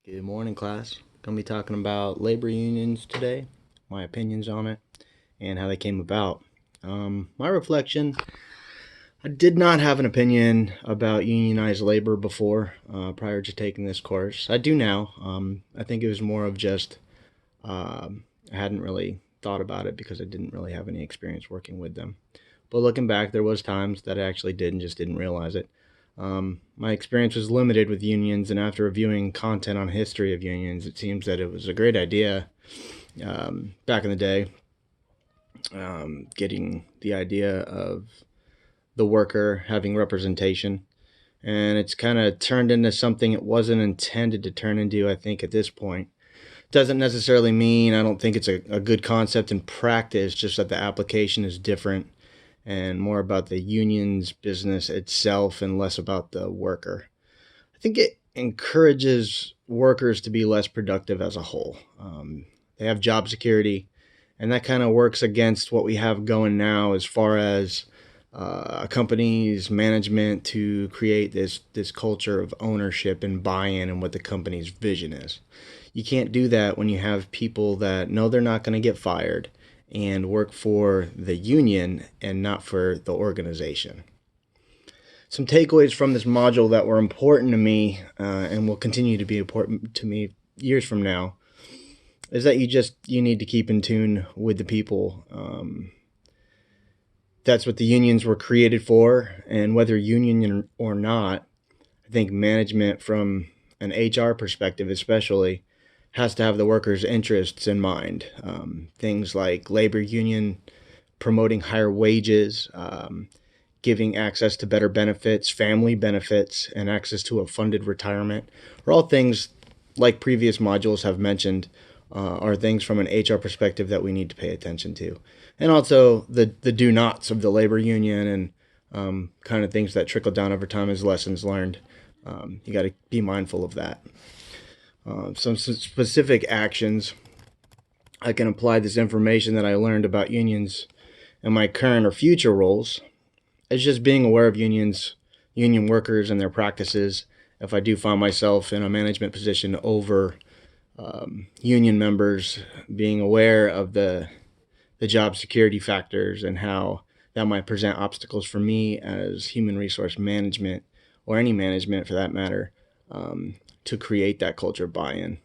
Good morning, class. Gonna be talking about labor unions today, my opinions on it, and how they came about. My reflection: I did not have an opinion about unionized labor before, prior to taking this course. I do now. I think it was more of just I hadn't really thought about it because I didn't really have any experience working with them. But looking back, there was times that I actually did and just didn't realize it. My experience was limited with unions, and after reviewing content on history of unions, it seems that it was a great idea back in the day, getting the idea of the worker having representation. And it's kind of turned into something it wasn't intended to turn into, I think, at this point. Doesn't necessarily mean I don't think it's a good concept in practice, just that the application is different and more about the union's business itself and less about the worker. I think it encourages workers to be less productive as a whole. They have job security, and that kind of works against what we have going now as far as a company's management to create this culture of ownership and buy-in and what the company's vision is. You can't do that when you have people that know they're not going to get fired and work for the union and not for the organization. Some takeaways from this module that were important to me and will continue to be important to me years from now is that you need to keep in tune with the people. That's what the unions were created for, and whether union or not, I think management from an HR perspective especially has to have the workers' interests in mind. Things like labor union promoting higher wages, giving access to better benefits, family benefits, and access to a funded retirement are all things, like previous modules have mentioned, are things from an HR perspective that we need to pay attention to. And also the do nots of the labor union and kind of things that trickle down over time as lessons learned. You got to be mindful of that. Some specific actions I can apply this information that I learned about unions in my current or future roles is just being aware of unions, union workers, and their practices. If I do find myself in a management position over union members, being aware of the job security factors and how that might present obstacles for me as human resource management, or any management for that matter, to create that culture buy-in.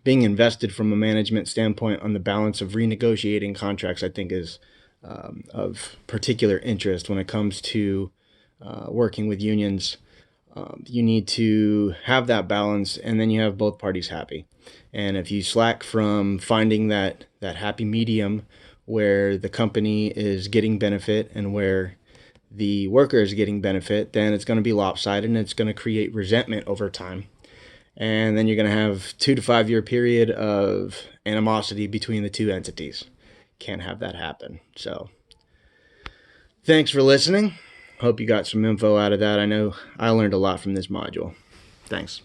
Being invested from a management standpoint on the balance of renegotiating contracts, I think, is of particular interest when it comes to working with unions. You need to have that balance, and then you have both parties happy. And if you slack from finding that happy medium where the company is getting benefit and where the worker is getting benefit, then it's going to be lopsided and it's going to create resentment over time. And then you're going to have 2 to 5 year period of animosity between the two entities. Can't have that happen. So thanks for listening. Hope you got some info out of that. I know I learned a lot from this module. Thanks.